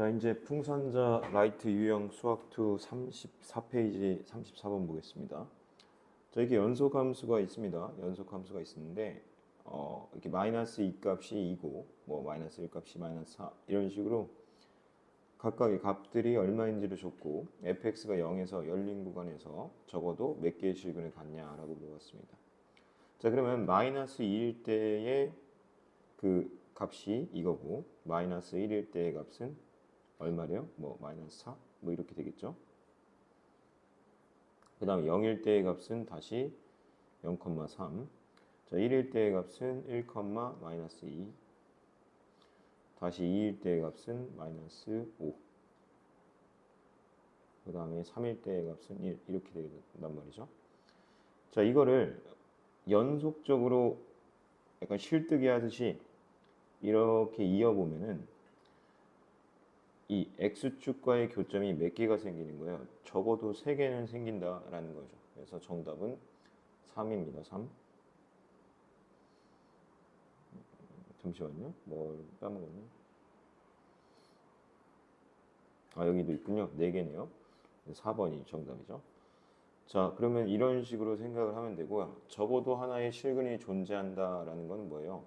자, 이제 풍선자 라이트 유형 수학2 34페이지 34번 보겠습니다. 자, 이게 연속함수가 있습니다. 연속함수가 있는데 이렇게 마이너스 2 값이 2고 뭐 마이너스 1 값이 마이너스 4 이런 식으로 각각의 값들이 얼마인지를 줬고 fx가 0에서 열린 구간에서 적어도 몇 개의 실근을 갖냐라고 물어봤습니다. 자, 그러면 마이너스 2일 때의 그 값이 이거고 마이너스 1일 때의 값은 얼마래요? 뭐 마이너스 4? 뭐 이렇게 되겠죠. 그 다음에 0일 때의 값은 다시 0,3. 자, 1일 때의 값은 1, 마이너스 2. 다시 2일 때의 값은 마이너스 5. 그 다음에 3일 때의 값은 1. 이렇게 된단 말이죠. 자, 이거를 연속적으로 약간 실뜨기 하듯이 이렇게 이어보면은 이 x축과의 교점이 몇 개가 생기는 거예요? 적어도 3개는 생긴다라는 거죠. 그래서 정답은 3입니다. 3. 잠시만요. 뭘 까먹었네. 아, 여기도 있군요. 4개네요. 4번이 정답이죠. 자, 그러면 이런 식으로 생각을 하면 되고요. 적어도 하나의 실근이 존재한다라는 건 뭐예요?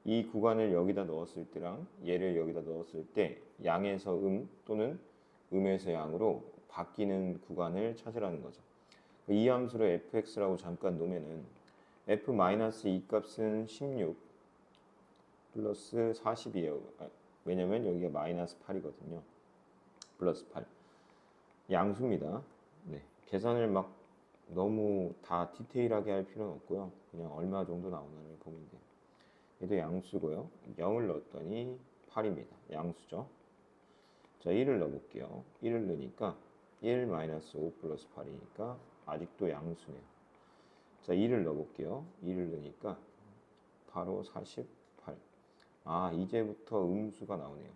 이 구간을 여기다 넣었을 때랑 얘를 여기다 넣었을 때 양에서 또는 음에서 양으로 바뀌는 구간을 찾으라는 거죠. 이 함수를 fx라고 잠깐 놓으면은 f-2 값은 16 플러스 40이에요. 왜냐면 여기가 마이너스 8이거든요. 플러스 8. 양수입니다. 네. 계산을 막 너무 다 디테일하게 할 필요는 없고요. 그냥 얼마 정도 나오나를 보면 돼요. 얘도 양수고요. 0을 넣었더니 8입니다. 양수죠. 자, 1을 넣어볼게요. 1을 넣으니까 1 마이너스 5 플러스 8이니까 아직도 양수네요. 자, 2를 넣어볼게요. 2를 넣으니까 바로 48. 아, 이제부터 음수가 나오네요.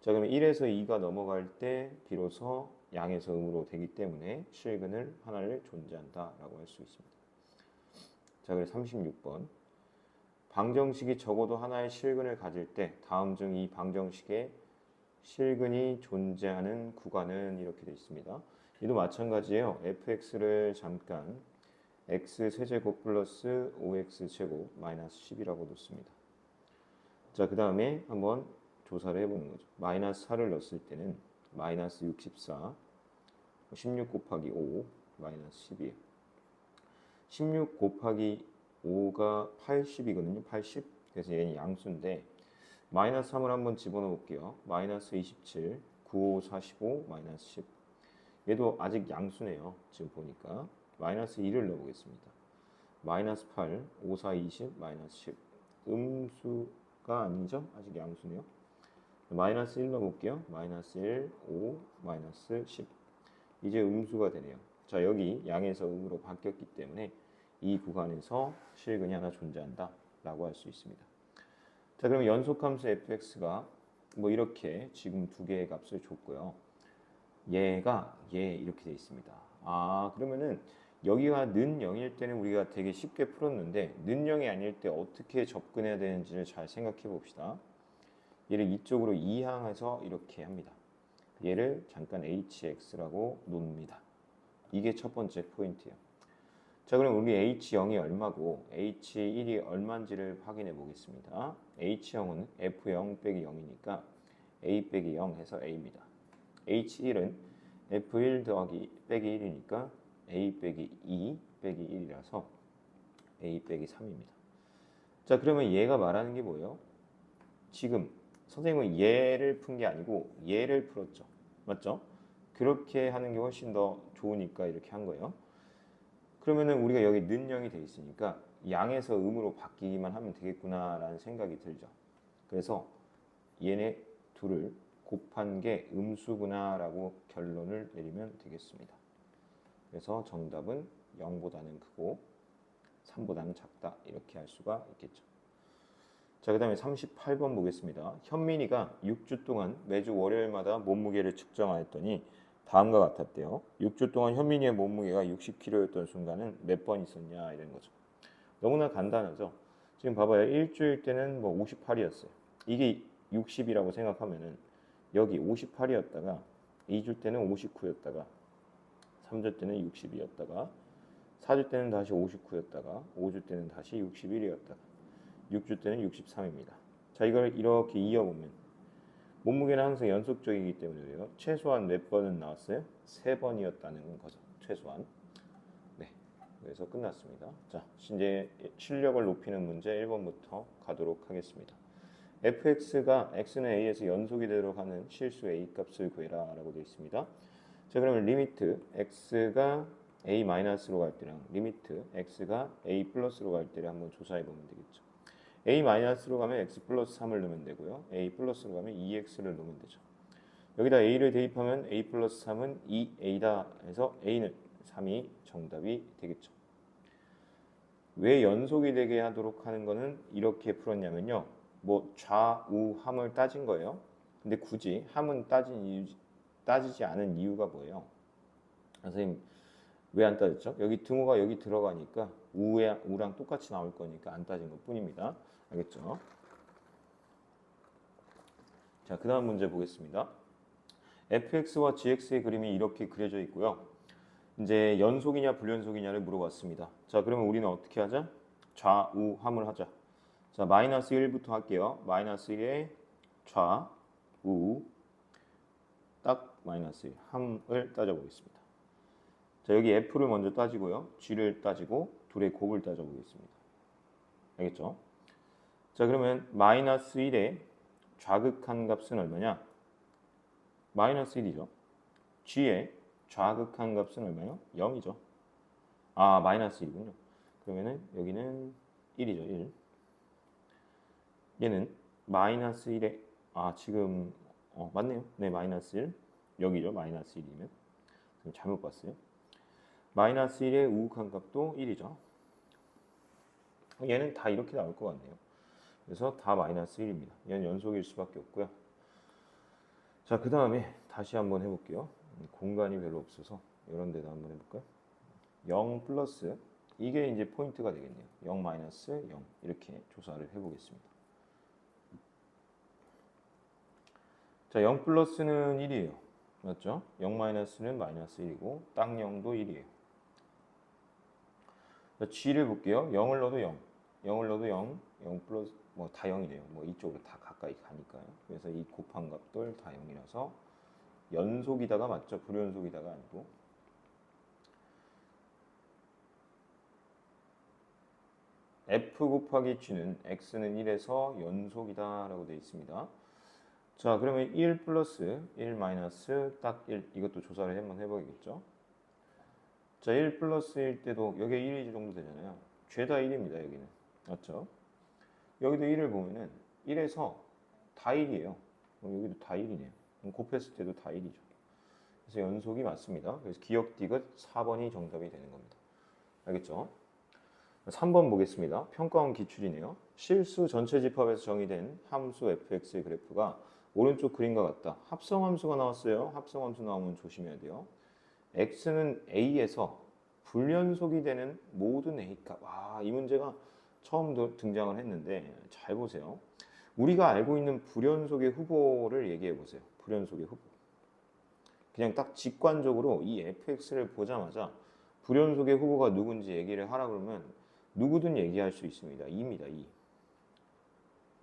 자, 그러면 1에서 2가 넘어갈 때 비로소 양에서 음으로 되기 때문에 실근을 하나를 존재한다라고 할 수 있습니다. 자, 그래서 36번. 방정식이 적어도 하나의 실근을 가질 때 다음 중 이 방정식에 실근이 존재하는 구간은 이렇게 되어 있습니다. 이도 마찬가지예요. fx를 잠깐 x 세제곱 플러스 5x 제곱 마이너스 10이라고 놓습니다. 자, 그 다음에 한번 조사를 해보는 거죠. 마이너스 4를 넣었을 때는 마이너스 64, 16 곱하기 5, 마이너스 10이에요. 16 곱하기 5가 80이거든요. 80. 그래서 얘는 양수인데 마이너스 3을 한번 집어넣어 볼게요. 마이너스 27, 9, 5, 45, 마이너스 10. 얘도 아직 양수네요. 지금 보니까. 마이너스 2를 넣어보겠습니다. 마이너스 8, 5, 4, 20, 마이너스 10. 음수가 아니죠? 아직 양수네요. 마이너스 1 넣어볼게요. 마이너스 1, 5, 마이너스 10. 이제 음수가 되네요. 자, 여기 양에서 음으로 바뀌었기 때문에 이 구간에서 실근이 하나 존재한다 라고 할 수 있습니다. 자, 그럼 연속함수 fx가 뭐 이렇게 지금 두 개의 값을 줬고요. 얘가 얘 이렇게 돼 있습니다. 아, 그러면은 여기가 는 0일 때는 우리가 되게 쉽게 풀었는데 는 0이 아닐 때 어떻게 접근해야 되는지를 잘 생각해 봅시다. 얘를 이쪽으로 이항해서 이렇게 합니다. 얘를 잠깐 hx라고 놓습니다. 이게 첫 번째 포인트예요. 자, 그럼 우리 h0이 얼마고 h1이 얼마인지를 확인해 보겠습니다. h0은 f0 빼기 0이니까 a 빼기 0 해서 a입니다. h1은 f1 더하기 빼기 1이니까 a 빼기 2 빼기 1이라서 a 빼기 3입니다. 자, 그러면 얘가 말하는 게 뭐예요? 지금 선생님은 얘를 푼 게 아니고 얘를 풀었죠. 맞죠? 그렇게 하는 게 훨씬 더 좋으니까 이렇게 한 거예요. 그러면은 우리가 여기 는 0이 돼 있으니까 양에서 음으로 바뀌기만 하면 되겠구나라는 생각이 들죠. 그래서 얘네 둘을 곱한 게 음수구나라고 결론을 내리면 되겠습니다. 그래서 정답은 0보다는 크고 3보다는 작다 이렇게 할 수가 있겠죠. 자, 그 다음에 38번 보겠습니다. 현민이가 6주 동안 매주 월요일마다 몸무게를 측정하였더니 다음과 같았대요. 6주 동안 현민이의 몸무게가 60kg였던 순간은 몇 번 있었냐 이런 거죠. 너무나 간단하죠. 지금 봐봐요. 일주일 때는 뭐 58이었어요. 이게 60이라고 생각하면은 여기 58이었다가 2줄 때는 59였다가 3줄 때는 62였다가 4줄 때는 다시 59였다가 5줄 때는 다시 61이었다가 6줄 때는 63입니다. 자, 이걸 이렇게 이어보면 몸무게는 항상 연속적이기 때문에 그래요. 최소한 몇 번은 나왔어요? 3번이었다는 거죠. 최소한. 네, 그래서 끝났습니다. 자, 이제 실력을 높이는 문제 1번부터 가도록 하겠습니다. fx가 x는 a에서 연속이 되도록 하는 실수 a 값을 구해라 라고 되어 있습니다. 자, 그러면 리미트 x가 a-로 갈 때랑 리미트 x가 a 플러스로 갈 때를 한번 조사해 보면 되겠죠. a-로 가면 x 플러스 3을 넣으면 되고요. a 플러스로 가면 2x를 넣으면 되죠. 여기다 a를 대입하면 a 플러스 3은 2a다 해서 a는 3이 정답이 되겠죠. 왜 연속이 되게 하도록 하는 거는 이렇게 풀었냐면요. 뭐 좌우함을 따진 거예요. 근데 굳이 함은 따지지 않은 이유가 뭐예요? 선생님 왜 안 따졌죠? 여기 등호가 여기 들어가니까 우랑 똑같이 나올 거니까 안 따진 것 뿐입니다. 알겠죠? 자, 그 다음 문제 보겠습니다. fx와 gx의 그림이 이렇게 그려져 있고요. 이제 연속이냐 불연속이냐를 물어봤습니다. 자, 그러면 우리는 어떻게 하자? 좌우함을 하자. 자, 마이너스 1부터 할게요. 마이너스 1의 좌우 딱 마이너스 1 함을 따져보겠습니다. 자, 여기 f를 먼저 따지고요. g를 따지고 둘의 곱을 따져보겠습니다. 알겠죠? 자, 그러면 마이너스 1의 좌극한 값은 얼마냐? 마이너스 1이죠. g의 좌극한 값은 얼마요? 0이죠. 아, 마이너스 1이군요. 그러면은 여기는 1이죠. 1. 얘는 마이너스 1에 지금 맞네요. 네, 마이너스 1. 여기죠. 마이너스 1이면. 잘못 봤어요. 마이너스 1의 우극한 값도 1이죠. 얘는 다 이렇게 나올 것 같네요. 그래서 다 마이너스 1입니다. 얘는 연속일 수밖에 없고요. 자, 그 다음에 다시 한번 해볼게요. 공간이 별로 없어서 이런 데다 한번 해볼까요? 0 플러스 이게 이제 포인트가 되겠네요. 0 마이너스 0 이렇게 조사를 해보겠습니다. 자, 0 플러스는 1이에요. 맞죠? 0 마이너스는 마이너스 1이고 딱 0도 1이에요. 자, g를 볼게요. 0을 넣어도 0, 0을 넣어도 0, 0 플러스 뭐 다 0이네요. 뭐 이쪽으로 다 가까이 가니까요. 그래서 이 곱한 값들 다 0이라서 연속이다가 맞죠? 불연속이다가 아니고. f 곱하기 g는 x는 1에서 연속이다 라고 되어 있습니다. 자, 그러면 1 플러스 1 마이너스 딱 1 이것도 조사를 한번 해봐야겠죠. 자, 1 플러스일 때도 여기 1이 정도 되잖아요. 죄다 1입니다. 여기는. 맞죠? 여기도 1을 보면은 1에서 다 1이에요. 여기도 다 1이네요. 곱했을 때도 다 1이죠. 그래서 연속이 맞습니다. 그래서 기억 디귿 4번이 정답이 되는 겁니다. 알겠죠? 3번 보겠습니다. 평가원 기출이네요. 실수 전체 집합에서 정의된 함수 fx의 그래프가 오른쪽 그림과 같다. 합성함수가 나왔어요. 합성함수 나오면 조심해야 돼요. x는 a에서 불연속이 되는 모든 a값. 이 문제가 처음 등장을 했는데 잘 보세요. 우리가 알고 있는 불연속의 후보를 얘기해 보세요. 불연속의 후보. 그냥 딱 직관적으로 이 fx를 보자마자 불연속의 후보가 누군지 얘기를 하라 그러면 누구든 얘기할 수 있습니다. 2입니다. 2.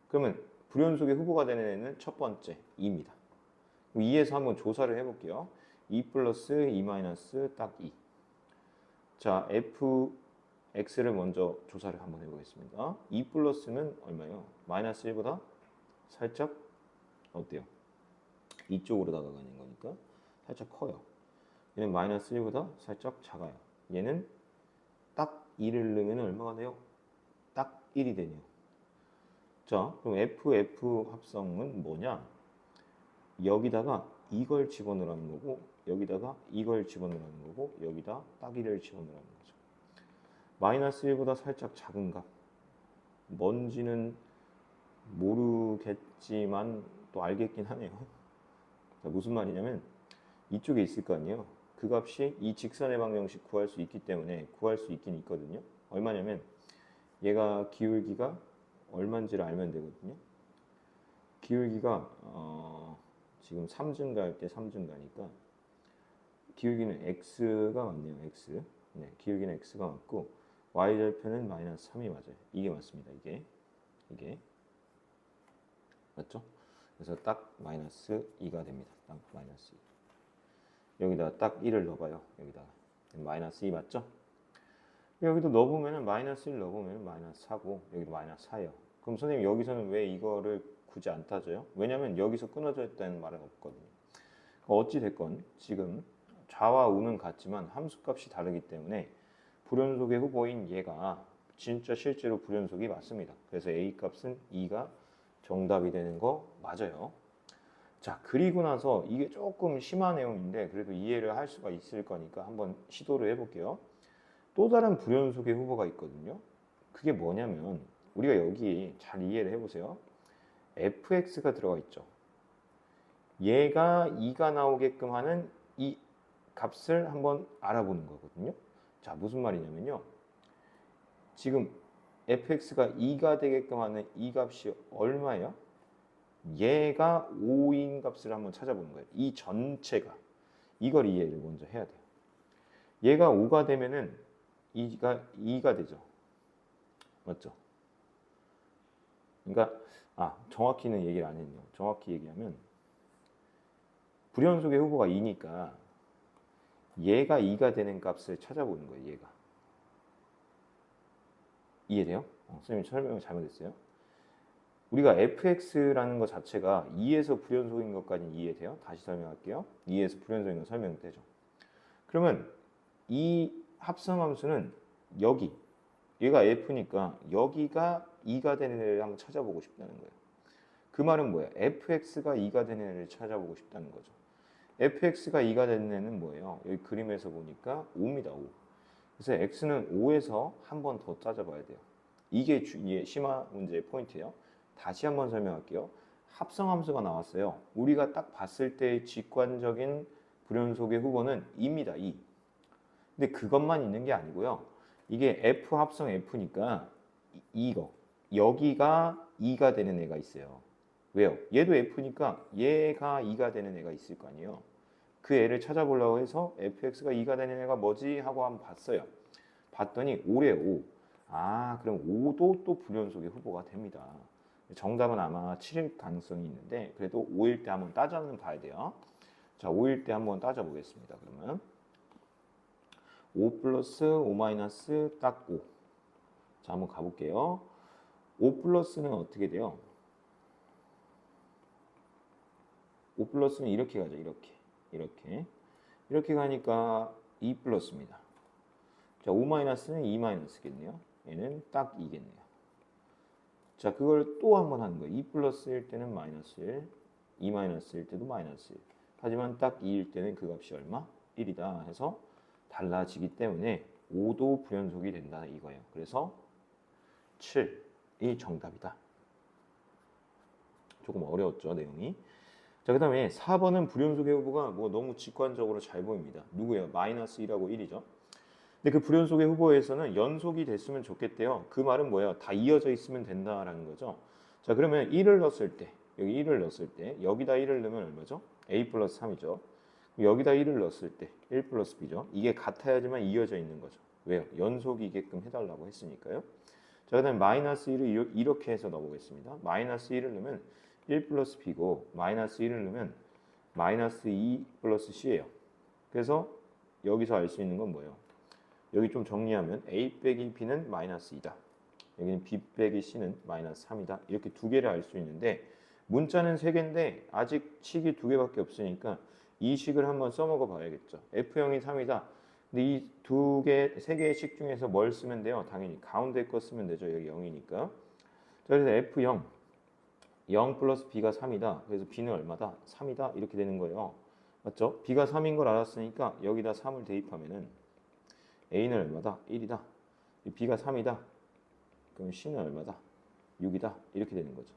그러면 불연속의 후보가 되는 애는 첫 번째 2입니다. 2에서 한번 조사를 해볼게요. 2 플러스 2 마이너스 딱 2. 자, fx를 먼저 조사를 한번 해보겠습니다. 2 플러스는 얼마예요? 마이너스 1보다 살짝 어때요? 이쪽으로 다가가는 거니까 살짝 커요. 얘는 마이너스 1보다 살짝 작아요. 얘는 딱 2를 넣으면 얼마가 돼요? 딱 1이 되네요. 자, 그럼 f 합성은 뭐냐? 여기다가 이걸 집어넣으라는 거고 여기다가 이걸 집어넣으라는 거고 여기다 딱 1을 집어넣으라는 거죠. 마이너스 1보다 살짝 작은 값. 뭔지는 모르겠지만 또 알겠긴 하네요. 자, 무슨 말이냐면 이쪽에 있을 거 아니에요. 그 값이 이 직선의 방정식 구할 수 있기 때문에 구할 수 있긴 있거든요. 얼마냐면 얘가 기울기가 얼마인지를 알면 되거든요. 기울기가 지금 3 증가할 때 3 증가니까 기울기는 x가 맞네요. x. 네, 기울기는 x가 맞고 y절편은 마이너스 3이 맞아요. 이게 맞습니다. 이게 맞죠? 그래서 딱 마이너스 2가 됩니다. 딱 마이너스 2. 여기다 딱 1을 넣어봐요. 여기다가 마이너스 2 맞죠? 여기도 넣어보면은 마이너스 1 넣어보면은 마이너스 4고 여기도 마이너스 4예요. 그럼 선생님 여기서는 왜 이거를 굳이 안 따져요? 왜냐면 여기서 끊어져 있다는 말은 없거든요. 어찌 됐건 지금 좌와 우는 같지만 함수값이 다르기 때문에 불연속의 후보인 얘가 진짜 실제로 불연속이 맞습니다. 그래서 A 값은 2가 정답이 되는 거 맞아요. 자, 그리고 나서 이게 조금 심한 내용인데 그래도 이해를 할 수가 있을 거니까 한번 시도를 해볼게요. 또 다른 불연속의 후보가 있거든요. 그게 뭐냐면 우리가 여기 잘 이해를 해보세요. fx가 들어가 있죠. 얘가 2가 나오게끔 하는 이 값을 한번 알아보는 거거든요. 자, 무슨 말이냐면요. 지금 fx가 2가 되게끔 하는 이 값이 얼마예요? 얘가 5인 값을 한번 찾아보는 거예요. 이 전체가. 이걸 이해를 먼저 해야 돼요. 얘가 5가 되면은 2가 되죠. 맞죠? 그러니까 정확히는 얘기를 안 했네요. 정확히 얘기하면 불연속의 후보가 2니까 얘가 2가 되는 값을 찾아보는 거예요. 얘가. 이해돼요? 선생님 설명이 잘못했어요. 우리가 fx라는 것 자체가 2에서 불연속인 것까지 이해돼요? 다시 설명할게요. 2에서 불연속인 건 설명되죠. 그러면 이 합성함수는 여기, 얘가 f니까 여기가 2가 되는 애를 한번 찾아보고 싶다는 거예요. 그 말은 뭐예요? fx가 2가 되는 애를 찾아보고 싶다는 거죠. fx가 2가 되는 애는 뭐예요? 여기 그림에서 보니까 5입니다. 5. 그래서 x는 5에서 한 번 더 따져봐야 돼요. 이게 심화 문제의 포인트예요. 다시 한번 설명할게요. 합성함수가 나왔어요. 우리가 딱 봤을 때의 직관적인 불연속의 후보는 2입니다. 2. 근데 그것만 있는 게 아니고요. 이게 f 합성 f니까 이거 여기가 2가 되는 애가 있어요. 왜요? 얘도 f니까 얘가 2가 되는 애가 있을 거 아니에요. 그 애를 찾아보려고 해서 fx가 2가 되는 애가 뭐지? 하고 한번 봤어요. 봤더니 5래 5. 그럼 5도 또 불연속의 후보가 됩니다. 정답은 아마 7일 가능성이 있는데 그래도 5일 때 한번 따져는 봐야 돼요. 자, 5일 때 한번 따져보겠습니다. 그러면 5 플러스 5 마이너스 딱 5. 자, 한번 가볼게요. 5 플러스는 어떻게 돼요? 5 플러스는 이렇게 가죠. 이렇게 가니까 2 플러스입니다. 자, 5 마이너스는 2 마이너스겠네요. 얘는 딱 2겠네요. 자, 그걸 또 한 번 하는 거예요. 2 플러스일 때는 마이너스 1, 2 마이너스일 때도 마이너스 1. 하지만 딱 2일 때는 그 값이 얼마? 1이다 해서 달라지기 때문에 5도 불연속이 된다 이거예요. 그래서 7이 정답이다. 조금 어려웠죠, 내용이. 자, 그 다음에 4번은 불연속의 후보가 뭐 너무 직관적으로 잘 보입니다. 누구예요? 마이너스 1하고 1이죠. 근데 그 불연속의 후보에서는 연속이 됐으면 좋겠대요. 그 말은 뭐예요? 다 이어져 있으면 된다라는 거죠. 자, 그러면 1을 넣었을 때, 여기 1을 넣었을 때, 여기다 1을 넣으면 얼마죠? a 플러스 3이죠. 여기다 1을 넣었을 때 1 플러스 b죠. 이게 같아야지만 이어져 있는 거죠. 왜요? 연속이게끔 해달라고 했으니까요. 자, 그 다음에 마이너스 1을 이렇게 해서 넣어보겠습니다. 마이너스 1을 넣으면 1 플러스 b고 마이너스 1을 넣으면 마이너스 2 플러스 c예요. 그래서 여기서 알 수 있는 건 뭐예요? 여기 좀 정리하면 a 빼기 b는 마이너스 2다. 여기는 b 빼기 c는 마이너스 3이다. 이렇게 두 개를 알 수 있는데 문자는 3개인데 아직 식이 2개밖에 없으니까 이 식을 한번 써먹어 봐야겠죠. F0이 3이다. 근데 이 3개의 식 중에서 뭘 쓰면 돼요? 당연히 가운데 거 쓰면 되죠. 여기 0이니까. 자, 그래서 F0 0 플러스 b가 3이다. 그래서 b는 얼마다? 3이다. 이렇게 되는 거예요. 맞죠? b가 3인 걸 알았으니까 여기다 3을 대입하면은 a는 얼마다? 1이다. b가 3이다. 그럼 c는 얼마다? 6이다. 이렇게 되는 거죠.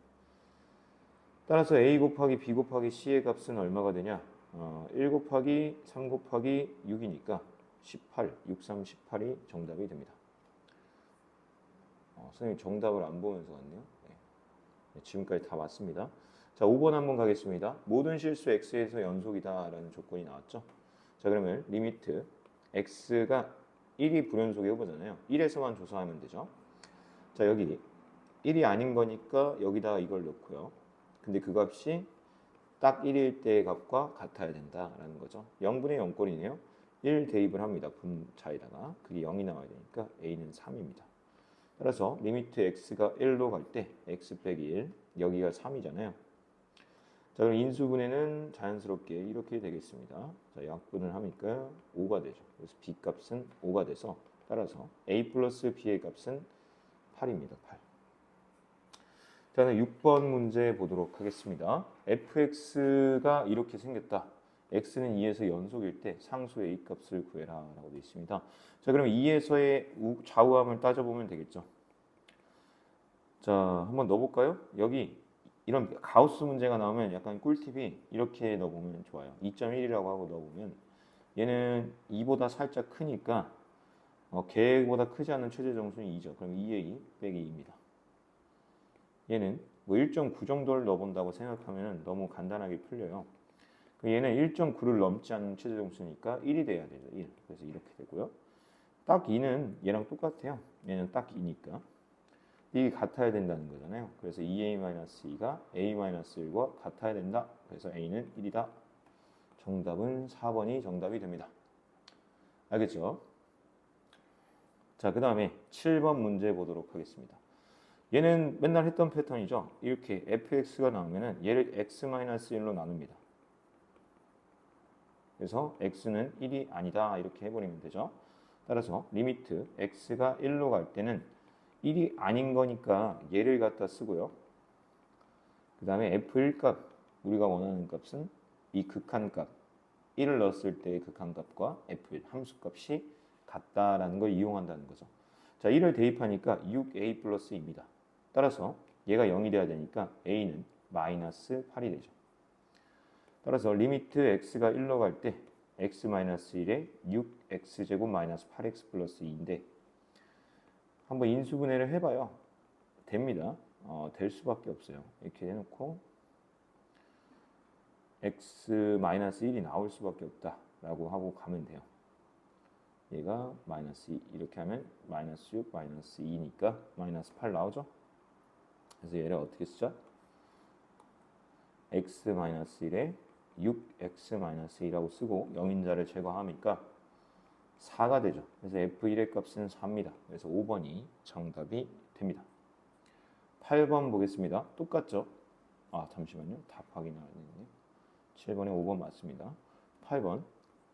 따라서 a 곱하기 b 곱하기 c의 값은 얼마가 되냐? 1 곱하기 3 곱하기 6이니까 18, 6, 3, 18이 정답이 됩니다. 선생님 정답을 안 보면서 왔네요. 네. 지금까지 다 맞습니다. 자, 5번 한번 가겠습니다. 모든 실수 x에서 연속이다라는 조건이 나왔죠. 자, 그러면 리미트 x가 1이 불연속의 후보잖아요. 1에서만 조사하면 되죠. 자, 여기 1이 아닌 거니까 여기다 이걸 넣고요. 근데 그 값이 딱 1일 때의 값과 같아야 된다라는 거죠. 0분의 0꼴이네요. 1 대입을 합니다. 분자에다가. 그게 0이 나와야 되니까 a는 3입니다. 따라서 리미트 x가 1로 갈 때 x 빼기 1, 여기가 3이잖아요. 자, 그럼 인수분해는 자연스럽게 이렇게 되겠습니다. 자, 약분을 하니까 5가 되죠. 그래서 b 값은 5가 돼서 따라서 a 플러스 b의 값은 8입니다. 8. 자, 6번 문제 보도록 하겠습니다. fx가 이렇게 생겼다. x는 2에서 연속일 때 상수 a 값을 구해라 라고 되어 있습니다. 자, 그럼 2에서의 좌우함을 따져보면 되겠죠. 자, 한번 넣어볼까요? 여기 이런 가우스 문제가 나오면 약간 꿀팁이 이렇게 넣어보면 좋아요. 2.1이라고 하고 넣어보면 얘는 2보다 살짝 크니까 계획보다 크지 않은 최저 정수는 2죠. 그럼 2a 빼기 2입니다. 얘는 뭐 1.9 정도를 넣어본다고 생각하면 너무 간단하게 풀려요. 얘는 1.9를 넘지 않는 최저 정수니까 1이 돼야 되죠. 1. 그래서 이렇게 되고요. 딱 2는 얘랑 똑같아요. 얘는 딱 2니까. 이게 같아야 된다는 거잖아요. 그래서 2a-2가 a-1과 같아야 된다. 그래서 a는 1이다. 정답은 4번이 정답이 됩니다. 알겠죠? 자, 그 다음에 7번 문제 보도록 하겠습니다. 얘는 맨날 했던 패턴이죠. 이렇게 fx가 나오면은 얘를 x-1로 나눕니다. 그래서 x는 1이 아니다 이렇게 해버리면 되죠. 따라서 리미트 x가 1로 갈 때는 1이 아닌 거니까 얘를 갖다 쓰고요. 그 다음에 f1 값, 우리가 원하는 값은 이 극한값 1을 넣었을 때의 극한값과 f1 함수값이 같다라는 걸 이용한다는 거죠. 자, 1을 대입하니까 6a 플러스 2입니다. 따라서 얘가 0이 돼야 되니까 a는 마이너스 8이 되죠. 따라서 리미트 x가 1로 갈 때 x-1에 6x제곱 마이너스 8x 플러스 2인데 한번 인수분해를 해봐요. 됩니다. 될 수밖에 없어요. 이렇게 해놓고 x-1이 나올 수밖에 없다라고 하고 가면 돼요. 얘가 마이너스 2 이렇게 하면 마이너스 6 마이너스 2니까 마이너스 8 나오죠. 그래서 얘를 어떻게 쓰죠? x-1에 6x-2라고 쓰고 영인자를 제거하니까 4가 되죠. 그래서 f1의 값은 4입니다. 그래서 5번이 정답이 됩니다. 8번 보겠습니다. 똑같죠? 아, 잠시만요. 답 확인해야 되겠네요. 7번에 5번 맞습니다. 8번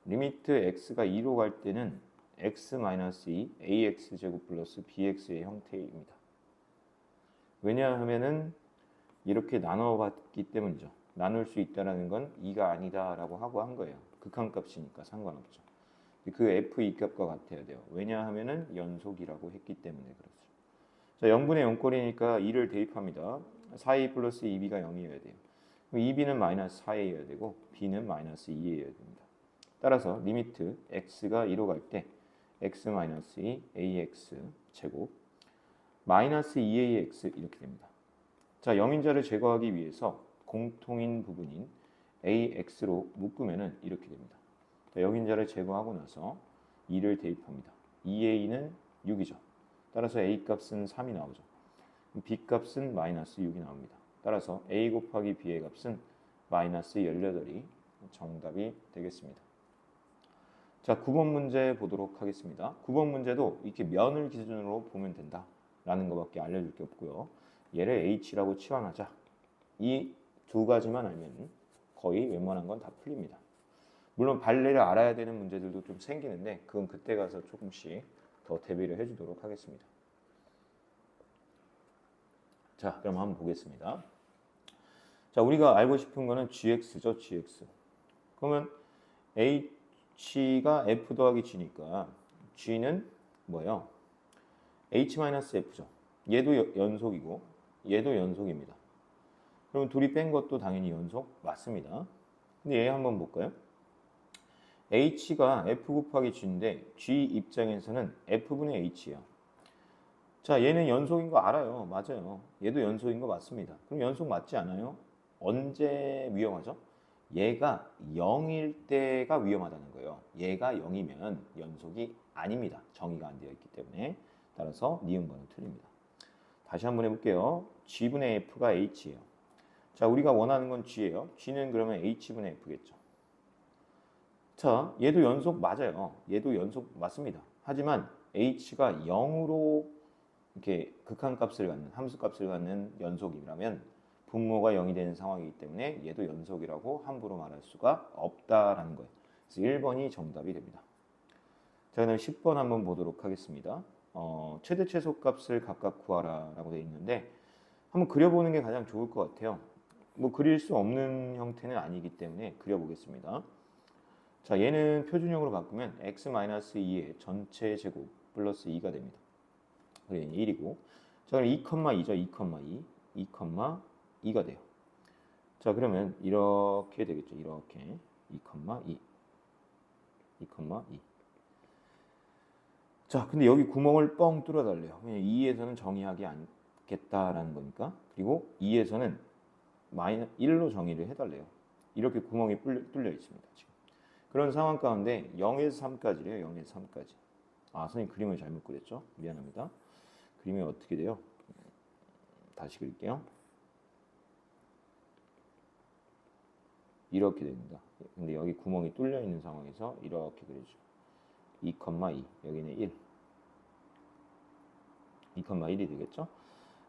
리미트 x가 2로 갈 때는 x-2 ax제곱 플러스 bx의 형태입니다. 왜냐하면은 이렇게 나눠봤기 때문이죠. 나눌 수 있다는 건 2가 아니다라고 하고 한 거예요. 극한값이니까 상관없죠. 그 f2 값과 같아야 돼요. 왜냐하면은 연속이라고 했기 때문에 그렇죠. 자, 0분의 0꼴이니까 2를 대입합니다. 4a 플러스 2b가 0이어야 돼요. 그럼 2b는 마이너스 4a여야 되고 b는 마이너스 2a여야 됩니다. 따라서 리미트 x가 2로 갈 때 x-2 ax 제곱 마이너스 2ax 이렇게 됩니다. 자, 영인자를 제거하기 위해서 공통인 부분인 ax로 묶으면은 이렇게 됩니다. 자, 영인자를 제거하고 나서 2를 대입합니다. 2a는 6이죠. 따라서 a 값은 3이 나오죠. b 값은 마이너스 6이 나옵니다. 따라서 a 곱하기 b의 값은 마이너스 18이 정답이 되겠습니다. 자, 9번 문제 보도록 하겠습니다. 9번 문제도 이렇게 면을 기준으로 보면 된다라는 것밖에 알려줄 게 없고요. 얘를 h라고 치환하자. 이 두 가지만 알면 거의 웬만한 건 다 풀립니다. 물론 발레를 알아야 되는 문제들도 좀 생기는데 그건 그때 가서 조금씩 더 대비를 해주도록 하겠습니다. 자, 그럼 한번 보겠습니다. 자, 우리가 알고 싶은 거는 gx죠, gx. 그러면 h가 f 더하기 g니까 g는 뭐예요? h-f죠. 얘도 연속이고 얘도 연속입니다. 그럼 둘이 뺀 것도 당연히 연속 맞습니다. 근데 얘 한번 볼까요? h가 f 곱하기 g인데 g 입장에서는 f분의 h예요. 자, 얘는 연속인 거 알아요. 맞아요. 얘도 연속인 거 맞습니다. 그럼 연속 맞지 않아요? 언제 위험하죠? 얘가 0일 때가 위험하다는 거예요. 얘가 0이면 연속이 아닙니다. 정의가 안 되어 있기 때문에. 따라서 니은번은 틀립니다. 다시 한번 해볼게요. G분의 F가 H예요. 자, 우리가 원하는 건 G예요. G는 그러면 H분의 F겠죠. 자, 얘도 연속 맞아요. 얘도 연속 맞습니다. 하지만 H가 0으로 이렇게 극한값을 갖는, 함수값을 갖는 연속이라면 분모가 0이 되는 상황이기 때문에 얘도 연속이라고 함부로 말할 수가 없다라는 거예요. 그래서 1번이 정답이 됩니다. 자, 그럼 10번 한번 보도록 하겠습니다. 최대 최소값을 각각 구하라 라고 되어 있는데 한번 그려보는 게 가장 좋을 것 같아요. 뭐 그릴 수 없는 형태는 아니기 때문에 그려보겠습니다. 자, 얘는 표준형으로 바꾸면 x-2의 전체 제곱 플러스 2가 됩니다. 그래 1이고 자, 그럼 2,2죠. 2,2, 2,2가 돼요. 자, 그러면 이렇게 되겠죠. 이렇게 2,2, 2,2. 자, 근데 여기 구멍을 뻥 뚫어달래요. 왜냐면 2에서는 정의하기 않겠다라는 거니까. 그리고 2에서는 -1로 정의를 해달래요. 이렇게 구멍이 뚫려 있습니다. 지금. 그런 상황 가운데 0에서 3까지래요. 0에서 3까지. 아, 선생님 그림을 잘못 그렸죠? 미안합니다. 그림이 어떻게 돼요? 다시 그릴게요. 이렇게 됩니다. 근데 여기 구멍이 뚫려 있는 상황에서 이렇게 그리죠. 2,2 여기는 1 2,1이 되겠죠?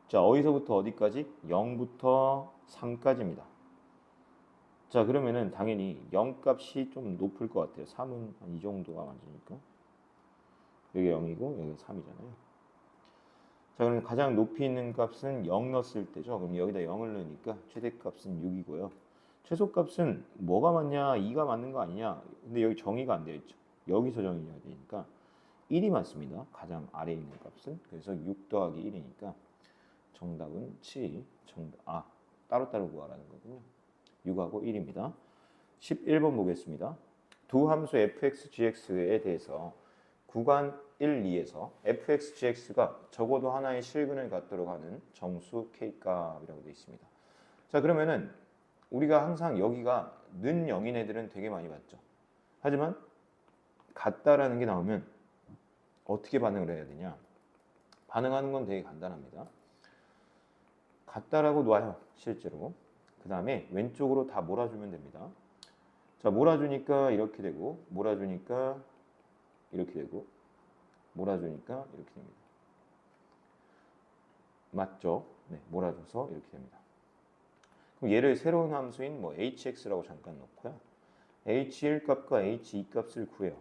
자, 어디서부터 어디까지? 0부터 3까지입니다. 자, 그러면은 당연히 0 값이 좀 높을 것 같아요. 3은 한 이 정도가 맞으니까 여기 0이고 여기 3이잖아요. 자, 그럼 가장 높이 있는 값은 0 넣었을 때죠. 그럼 여기다 0을 넣으니까 최대값은 6이고요. 최소값은 뭐가 맞냐? 2가 맞는 거 아니냐? 근데 여기 정의가 안 되어 있죠. 여기서 정의가 되니까 1이 맞습니다. 가장 아래에 있는 값은. 그래서 6 더하기 1이니까 정답은 7. 따로따로 구하라는 거군요. 6하고 1입니다. 11번 보겠습니다. 두 함수 fx, gx에 대해서 구간 1, 2에서 fx, gx가 적어도 하나의 실근을 갖도록 하는 정수 k값이라고 되어 있습니다. 자, 그러면은 우리가 항상 여기가 는 0인 애들은 되게 많이 봤죠. 하지만 같다라는 게 나오면 어떻게 반응을 해야 되냐? 반응하는 건 되게 간단합니다. 같다라고 놔요, 실제로. 그 다음에 왼쪽으로 다 몰아주면 됩니다. 자, 몰아주니까 이렇게 되고, 몰아주니까 이렇게 되고, 몰아주니까 이렇게 됩니다. 맞죠? 네, 몰아줘서 이렇게 됩니다. 그럼 얘를 새로운 함수인 뭐 hx라고 잠깐 놓고요. h1 값과 h2 값을 구해요.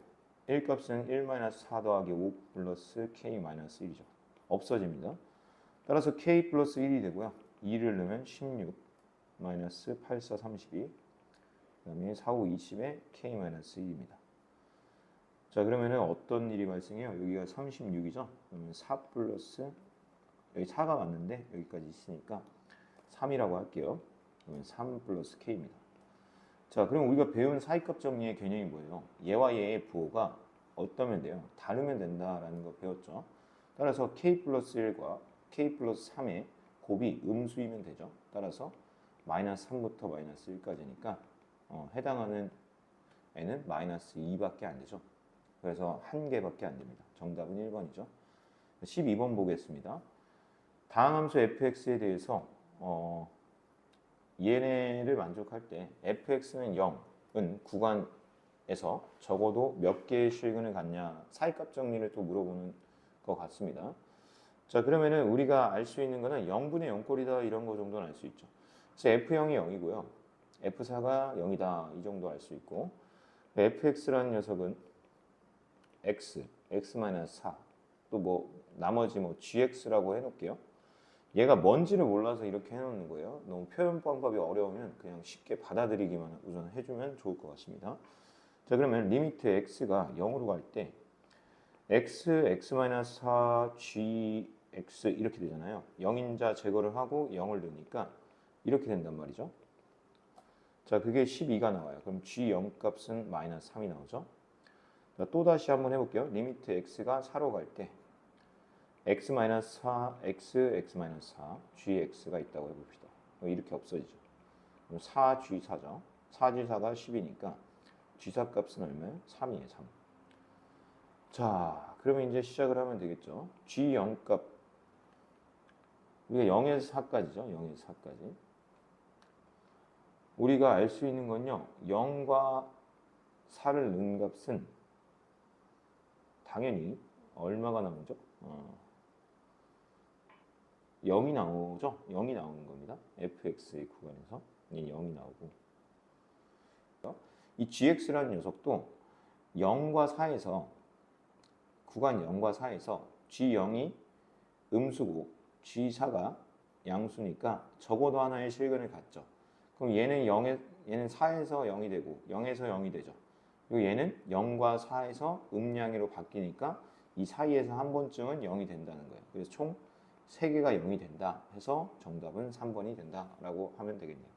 1 값은 1-4 더하기 5 플러스 k-1이죠. 없어집니다. 따라서 k 플러스 1이 되고요. 2를 넣으면 16 마이너스 8, 4, 32 그 다음에 4, 5, 20에 k-1입니다. 자, 그러면은 어떤 일이 발생해요? 여기가 36이죠. 그러면 4 플러스 여기 4가 맞는데 여기까지 있으니까 3이라고 할게요. 그러면 3 플러스 k입니다. 자, 그럼 우리가 배운 사이값 정리의 개념이 뭐예요? 얘와 얘의 부호가 어떠면 돼요? 다르면 된다라는 거 배웠죠. 따라서 k 플러스 1과 k 플러스 3의 곱이 음수이면 되죠. 따라서 마이너스 3부터 마이너스 1까지니까 해당하는 애는 마이너스 2밖에 안 되죠. 그래서 한 개밖에 안 됩니다. 정답은 1번이죠. 12번 보겠습니다. 다항 함수 fx에 대해서 얘네를 만족할 때 fx는 0은 구간에서 적어도 몇 개의 실근을 갖냐 사이값 정리를 또 물어보는 것 같습니다. 자, 그러면은 우리가 알 수 있는 거는 0분의 0꼴이다 이런 거 정도는 알 수 있죠. 그래서 f0이 0이고요. f4가 0이다 이 정도 알 수 있고 fx라는 녀석은 x, x-4 또 뭐 나머지 뭐 gx라고 해놓을게요. 얘가 뭔지를 몰라서 이렇게 해놓는 거예요. 너무 표현 방법이 어려우면 그냥 쉽게 받아들이기만 우선 해주면 좋을 것 같습니다. 자, 그러면 리미트 x가 0으로 갈 때 x, x-4, gx 이렇게 되잖아요. 0인자 제거를 하고 0을 넣으니까 이렇게 된단 말이죠. 자, 그게 12가 나와요. 그럼 g0 값은 마이너스 3이 나오죠. 자, 또 다시 한번 해볼게요. 리미트 x가 4로 갈 때 x-4, x, x-4, gx가 있다고 해봅시다. 이렇게 없어지죠. 그럼 4G4죠. 4G4가 10이니까 G4 값은 얼마예요? 3이에요. 3. 자, 그러면 이제 시작을 하면 되겠죠. G0 값 우리가 0에서 4까지죠. 0에서 4까지. 우리가 알 수 있는 건요. 0과 4를 넣은 값은 당연히 얼마가 나오죠? 0이 나오죠? 0이 나오는 겁니다. fx의 구간에서 0이 나오고 이 gx라는 녀석도 0과 4에서 구간 0과 4에서 g0이 음수고 g4가 양수니까 적어도 하나의 실근을 갖죠. 그럼 얘는 4에서 0이 되고 0에서 0이 되죠. 그리고 얘는 0과 4에서 음량으로 바뀌니까 이 사이에서 한 번쯤은 0이 된다는 거예요. 그래서 총 3개가 0이 된다 해서 정답은 3번이 된다라고 하면 되겠네요.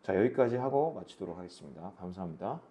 자, 여기까지 하고 마치도록 하겠습니다. 감사합니다.